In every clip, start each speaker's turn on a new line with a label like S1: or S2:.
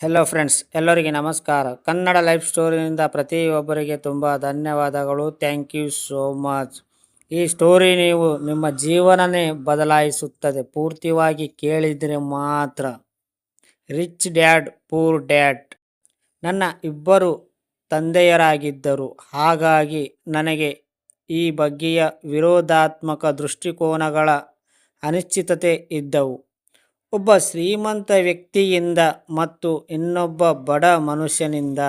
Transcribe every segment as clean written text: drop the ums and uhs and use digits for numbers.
S1: Hello friends, ಎಲ್ಲರಿಗೆ ನಮಸ್ಕಾರ. Kannada life ಸ್ಟೋರಿಯಿಂದ ಪ್ರತಿಯೊಬ್ಬರಿಗೆ ತುಂಬ ಧನ್ಯವಾದಗಳು. Thank you so much. ಈ ಸ್ಟೋರಿ ನೀವು ನಿಮ್ಮ ಜೀವನನೇ ಬದಲಾಯಿಸುತ್ತದೆ. ಪೂರ್ತಿಯಾಗಿ ಕೇಳಿದರೆ ಮಾತ್ರ. Rich dad poor dad. ನನ್ನ ಇಬ್ಬರು ತಂದೆಯರಾಗಿದ್ದರು. ಹಾಗಾಗಿ ನನಗೆ ಈ ಬಗೆಯ ವಿರೋಧಾತ್ಮಕ ದೃಷ್ಟಿಕೋನಗಳ ಅನಿಶ್ಚಿತತೆ ಇದ್ದವು. ಒಬ್ಬ ಶ್ರೀಮಂತ ವ್ಯಕ್ತಿಯಿಂದ ಮತ್ತು ಇನ್ನೊಬ್ಬ ಬಡ ಮನುಷ್ಯನಿಂದ.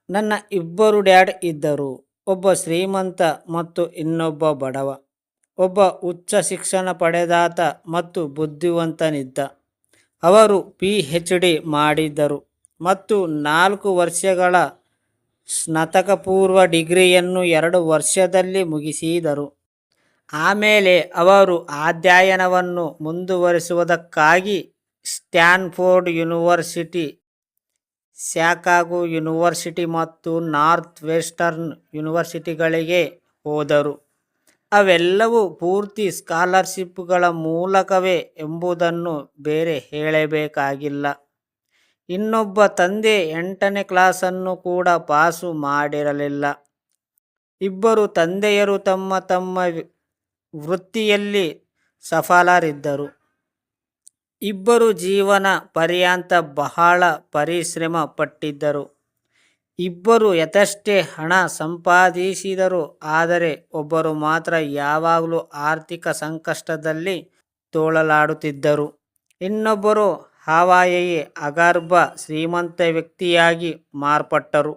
S1: ನನ್ನ ಇಬ್ಬರು ಡ್ಯಾಡ್ ಇದ್ದರು. ಒಬ್ಬ ಶ್ರೀಮಂತ ಮತ್ತು ಇನ್ನೊಬ್ಬ ಬಡವ. ಒಬ್ಬ ಉಚ್ಚ ಶಿಕ್ಷಣ ಪಡೆದಾತ ಮತ್ತು ಬುದ್ಧಿವಂತನಿದ್ದ. ಅವರು PhD ಮಾಡಿದ್ದರು ಮತ್ತು 4 ವರ್ಷಗಳ ಸ್ನಾತಕ ಪೂರ್ವ ಡಿಗ್ರಿಯನ್ನು 2 ವರ್ಷದಲ್ಲಿ ಮುಗಿಸಿದರು. ಆಮೇಲೆ ಅವರು ಅಧ್ಯಯನವನ್ನು ಮುಂದುವರಿಸುವುದಕ್ಕಾಗಿ ಸ್ಟ್ಯಾನ್ಫೋರ್ಡ್ ಯೂನಿವರ್ಸಿಟಿ, ಶಿಕಾಗೋ ಯೂನಿವರ್ಸಿಟಿ ಮತ್ತು ನಾರ್ತ್ ವೆಸ್ಟರ್ನ್ ಯೂನಿವರ್ಸಿಟಿಗಳಿಗೆ ಹೋದರು. ಅವೆಲ್ಲವೂ ಪೂರ್ತಿ ಸ್ಕಾಲರ್ಶಿಪ್ಗಳ ಮೂಲಕವೇ ಎಂಬುದನ್ನು ಬೇರೆ ಹೇಳಬೇಕಾಗಿಲ್ಲ. ಇನ್ನೊಬ್ಬ ತಂದೆ 8ನೇ ಕ್ಲಾಸನ್ನು ಕೂಡ ಪಾಸು ಮಾಡಿರಲಿಲ್ಲ. ಇಬ್ಬರು ತಂದೆಯರು ತಮ್ಮ ತಮ್ಮ ವೃತ್ತಿಯಲ್ಲಿ ಸಫಲರಿದ್ದರು. ಇಬ್ಬರು ಜೀವನ ಪರ್ಯಂತ ಬಹಳ ಪರಿಶ್ರಮ ಪಟ್ಟಿದ್ದರು. ಇಬ್ಬರು ಯಥೇಷ್ಟ ಹಣ ಸಂಪಾದಿಸಿದರು. ಆದರೆ ಒಬ್ಬರು ಮಾತ್ರ ಯಾವಾಗಲೂ ಆರ್ಥಿಕ ಸಂಕಷ್ಟದಲ್ಲಿ ತೊಳಲಾಡುತ್ತಿದ್ದರು. ಇನ್ನೊಬ್ಬರು ಹವಾಯೇ ಅಗರ್ಭ ಶ್ರೀಮಂತ ವ್ಯಕ್ತಿಯಾಗಿ ಮಾರ್ಪಟ್ಟರು.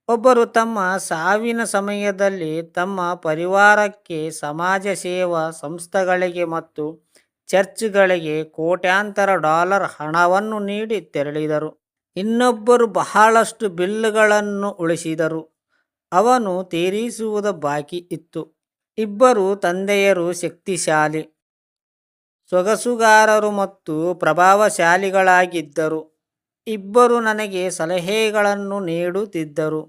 S1: ಒಬ್ಬರು ತಮ್ಮ ಸಾವಿನ ಸಮಯದಲ್ಲಿ ತಮ್ಮ ಪರಿವಾರಕ್ಕೆ ಸಮಾಜ ಸೇವಾ ಸಂಸ್ಥೆಗಳಿಗೆ ಮತ್ತು ಚರ್ಚ್ಗಳಿಗೆ ಕೋಟ್ಯಾಂತರ ಡಾಲರ್ ಹಣವನ್ನು ನೀಡಿ ತೆರಳಿದರು. ಇನ್ನೊಬ್ಬರು ಬಹಳಷ್ಟು ಬಿಲ್ಗಳನ್ನು ಉಳಿಸಿದರು. ಅವನು ತೀರಿಸುವುದು ಬಾಕಿ ಇತ್ತು. ಇಬ್ಬರು ತಂದೆಯರು ಶಕ್ತಿಶಾಲಿ, ಸೊಗಸುಗಾರರು ಮತ್ತು ಪ್ರಭಾವಶಾಲಿಗಳಾಗಿದ್ದರು. ಇಬ್ಬರು ನನಗೆ ಸಲಹೆಗಳನ್ನು ನೀಡುತ್ತಿದ್ದರು.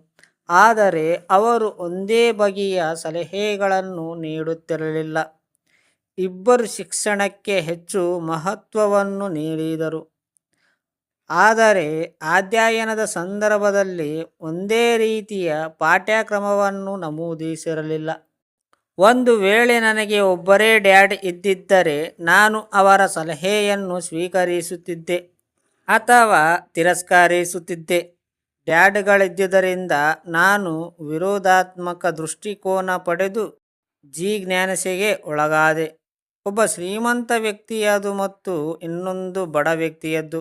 S1: ಆದರೆ ಅವರು ಒಂದೇ ಬಗೆಯ ಸಲಹೆಗಳನ್ನು ನೀಡುತ್ತಿರಲಿಲ್ಲ. ಇಬ್ಬರು ಶಿಕ್ಷಣಕ್ಕೆ ಹೆಚ್ಚು ಮಹತ್ವವನ್ನು ನೀಡಿದರು. ಆದರೆ ಅಧ್ಯಯನದ ಸಂದರ್ಭದಲ್ಲಿ ಒಂದೇ ರೀತಿಯ ಪಠ್ಯಕ್ರಮವನ್ನು ನಮೂದಿಸಿರಲಿಲ್ಲ. ಒಂದು ವೇಳೆ ನನಗೆ ಒಬ್ಬರೇ ಡ್ಯಾಡ್ ಇದ್ದಿದ್ದರೆ ನಾನು ಅವರ ಸಲಹೆಯನ್ನು ಸ್ವೀಕರಿಸುತ್ತಿದ್ದೆ ಅಥವಾ ತಿರಸ್ಕರಿಸುತ್ತಿದ್ದೆ. ಡ್ಯಾಡ್ಗಳಿದ್ದುದರಿಂದ ನಾನು ವಿರೋಧಾತ್ಮಕ ದೃಷ್ಟಿಕೋನ ಪಡೆದು ಜಿಜ್ಞಾಸೆಗೆ ಒಳಗಾದೆ. ಒಬ್ಬ ಶ್ರೀಮಂತ ವ್ಯಕ್ತಿಯದು ಮತ್ತು ಇನ್ನೊಂದು ಬಡ ವ್ಯಕ್ತಿಯದ್ದು.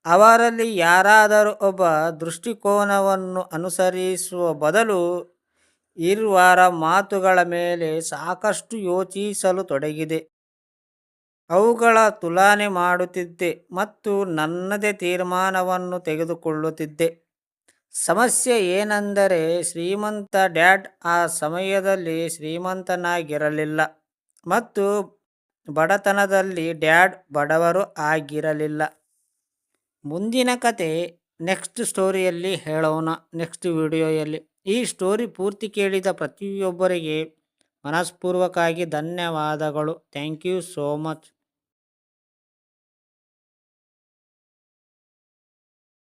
S1: ಅವರಲ್ಲಿ ಯಾರಾದರೂ ಒಬ್ಬ ದೃಷ್ಟಿಕೋನವನ್ನು ಅನುಸರಿಸುವ ಬದಲು ಇರುವರ ಮಾತುಗಳ ಮೇಲೆ ಸಾಕಷ್ಟು ಯೋಚಿಸಲು ತೊಡಗಿದೆ. ಅವುಗಳ ತುಲನೆ ಮಾಡುತ್ತಿದ್ದೆ ಮತ್ತು ನನ್ನದೇ ತೀರ್ಮಾನವನ್ನು ತೆಗೆದುಕೊಳ್ಳುತ್ತಿದ್ದೆ. ಸಮಸ್ಯೆ ಏನೆಂದರೆ ಶ್ರೀಮಂತ ಡ್ಯಾಡ್ ಆ ಸಮಯದಲ್ಲಿ ಶ್ರೀಮಂತನಾಗಿರಲಿಲ್ಲ ಮತ್ತು ಬಡತನದಲ್ಲಿ ಡ್ಯಾಡ್ ಬಡವರು ಆಗಿರಲಿಲ್ಲ. ಮುಂದಿನ ಕತೆ ನೆಕ್ಸ್ಟ್ ಸ್ಟೋರಿಯಲ್ಲಿ ಹೇಳೋಣ, ನೆಕ್ಸ್ಟ್ ವಿಡಿಯೋಯಲ್ಲಿ. ಈ ಸ್ಟೋರಿ ಪೂರ್ತಿ ಕೇಳಿದ ಪ್ರತಿಯೊಬ್ಬರಿಗೆ ಮನಸ್ಪೂರ್ವಕವಾಗಿ ಧನ್ಯವಾದಗಳು. Thank you so much.